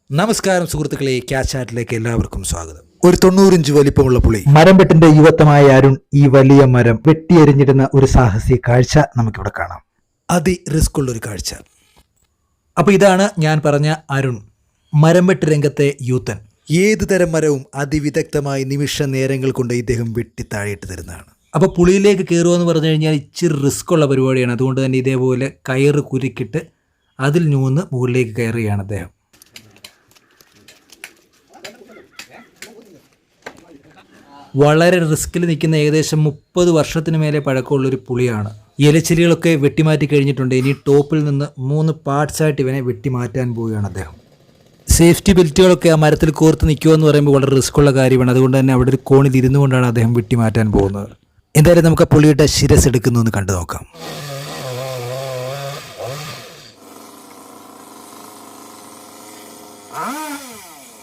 നമസ്കാരം സുഹൃത്തുക്കളെ, ക്യാച്ചാർട്ടിലേക്ക് എല്ലാവർക്കും സ്വാഗതം. ഒരു 90 ഇഞ്ച് വലിപ്പമുള്ള പുളി മരം വെട്ടിന്റെ യുവത്വമായ അരുൺ ഈ വലിയ മരം വെട്ടിയെറിഞ്ഞിരുന്ന ഒരു സാഹസിക കാഴ്ച നമുക്കിവിടെ കാണാം. റിസ്ക് ഉള്ളൊരു കാഴ്ച. അപ്പോൾ ഇതാണ് ഞാൻ പറഞ്ഞ അരുൺ, മരം വെട്ട് രംഗത്തെ യൂത്തൻ. ഏത് തരം മരവും അതിവിദഗ്ധമായി നിമിഷ നേരങ്ങൾ കൊണ്ട് ഇദ്ദേഹം വെട്ടി താഴെയിട്ട് തരുന്നതാണ്. അപ്പോൾ പുളിയിലേക്ക് കയറുക എന്ന് പറഞ്ഞു കഴിഞ്ഞാൽ ഇച്ചിരി റിസ്ക് ഉള്ള പരിപാടിയാണ്. അതുകൊണ്ട് തന്നെ ഇതേപോലെ കയറ് കുരുക്കിട്ട് അതിൽ നൂന്ന് മുകളിലേക്ക് കയറുകയാണ് അദ്ദേഹം. വളരെ റിസ്കിൽ നിൽക്കുന്ന ഏകദേശം 30 വർഷത്തിന് മേലെ പഴക്കമുള്ളൊരു പുളിയാണ്. ഇലച്ചിരികളൊക്കെ വെട്ടിമാറ്റി കഴിഞ്ഞിട്ടുണ്ട്. ഇനി ടോപ്പിൽ നിന്ന് 3 പാർട്സായിട്ട് ഇവനെ വെട്ടിമാറ്റാൻ പോവുകയാണ് അദ്ദേഹം. സേഫ്റ്റി ബെൽറ്റുകളൊക്കെ ആ മരത്തിൽ കോർത്ത് നിൽക്കുക എന്ന് പറയുമ്പോൾ വളരെ റിസ്ക്കുള്ള കാര്യമാണ്. അതുകൊണ്ട് തന്നെ അവിടെ ഒരു കോണിൽ ഇരുന്നു കൊണ്ടാണ് അദ്ദേഹം വെട്ടിമാറ്റാൻ പോകുന്നത്. എന്തായാലും നമുക്ക് ആ പുളിയുടെ ശിരസ് എടുക്കുന്നു എന്ന് കണ്ടു നോക്കാം.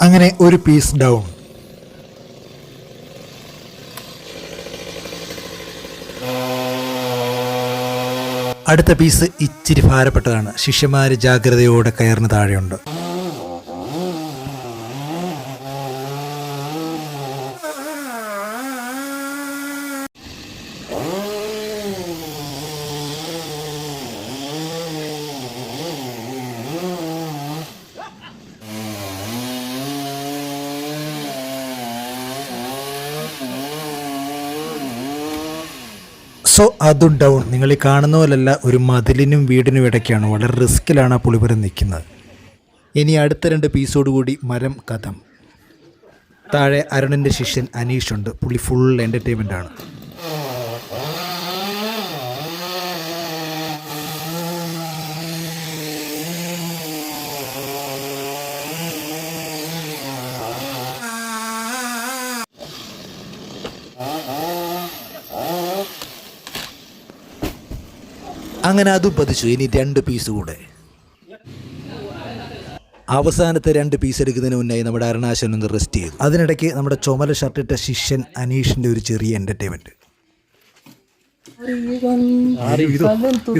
അങ്ങനെ ഒരു പീസ് ഡൗൺ. അടുത്ത പീസ് ഇച്ചിരി ഭാരപ്പെട്ടതാണ്. ശിഷ്യന്മാര് ജാഗ്രതയോടെ കയറിന് താഴെയുണ്ട്. സോ അതും ഡൗൺ. നിങ്ങൾ ഈ കാണുന്ന പോലല്ല, ഒരു മതിലിനും വീടിനും ഇടയ്ക്കാണ്. വളരെ റിസ്ക്കിലാണ് ആ പുളിമരം നിൽക്കുന്നത്. ഇനി അടുത്ത 2 പീസോടുകൂടി മരം കഥം. താഴെ അരുണിൻ്റെ ശിഷ്യൻ അനീഷ് ഉണ്ട്. പുള്ളി ഫുൾ എൻ്റർടൈൻമെൻ്റ് ആണ്. അങ്ങനെ അതും പതിച്ചു. ഇനി 2 പീസ് കൂടെ. അവസാനത്തെ 2 പീസ് എടുക്കുന്നതിന് മുന്നായി നമ്മുടെ അരുണാശൻ ഒന്ന് റെസ്റ്റ് ചെയ്തു. അതിനിടയ്ക്ക് നമ്മുടെ ചുമല ഷർട്ടിട്ട ശിഷ്യൻ അനീഷിൻ്റെ ഒരു ചെറിയ എൻ്റർടൈൻമെൻറ്റ്.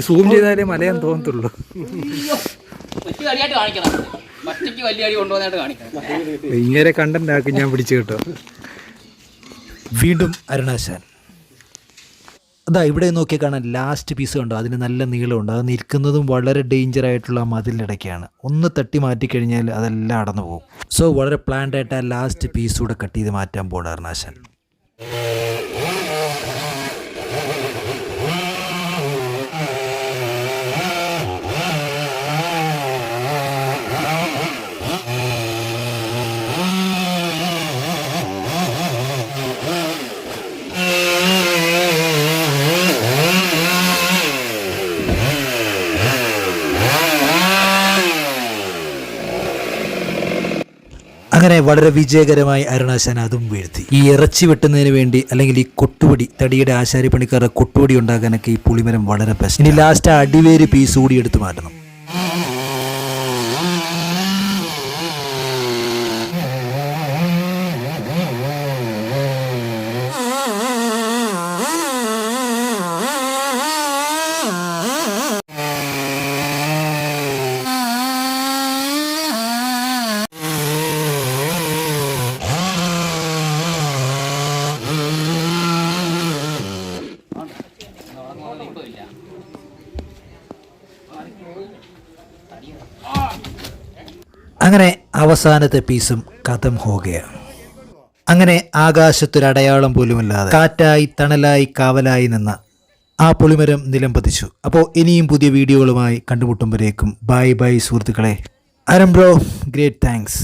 സൂം ചെയ്താലേ മലയാൻ തോന്നത്തുള്ളൂ. ഇങ്ങനെ കണ്ടന്റ് ആക്കി ഞാൻ പിടിച്ചു കേട്ടോ. വീണ്ടും അരുണാശാൻ. അതാ ഇവിടെ നോക്കി കാണാൻ ലാസ്റ്റ് പീസ് കണ്ടോ, അതിന് നല്ല നീളമുണ്ട്. അത് നിൽക്കുന്നതും വളരെ ഡേഞ്ചർ ആയിട്ടുള്ള മതിലിനിടയ്ക്കാണ്. ഒന്ന് തട്ടി മാറ്റിക്കഴിഞ്ഞാൽ അതെല്ലാം അടന്നു പോകും. സോ വളരെ പ്ലാൻഡ് ആയിട്ട് ആ ലാസ്റ്റ് പീസ് കൂടെ കട്ട് ചെയ്ത് മാറ്റാൻ പോകണം അരുണാശൻ. അങ്ങനെ വളരെ വിജയകരമായി അരുണാശാൻ അതും വീഴ്ത്തി. ഈ ഇറച്ചി വെട്ടുന്നതിന് വേണ്ടി, അല്ലെങ്കിൽ ഈ കൊട്ടുപൊടി, തടിയുടെ ആശാരിപ്പണിക്കാരുടെ കൊട്ടുപൊടി ഉണ്ടാക്കാനൊക്കെ ഈ പുളിമരം വളരെ ബെസ്റ്റ്. ഇനി ലാസ്റ്റ് അടിവേര് പീസ് കൂടി എടുത്ത് മാറ്റണം. അങ്ങനെ അവസാനത്തെ പീസും കഥം ഹോകയാണ്. അങ്ങനെ ആകാശത്തൊരടയാളം പോലുമില്ലാതെ കാറ്റായി തണലായി കാവലായി നിന്ന ആ പുളിമരം നിലം പതിച്ചു. അപ്പോൾ ഇനിയും പുതിയ വീഡിയോകളുമായി കണ്ടുമുട്ടുമ്പോഴേക്കും ബൈ ബൈ സുഹൃത്തുക്കളെ. Arun bro, great thanks.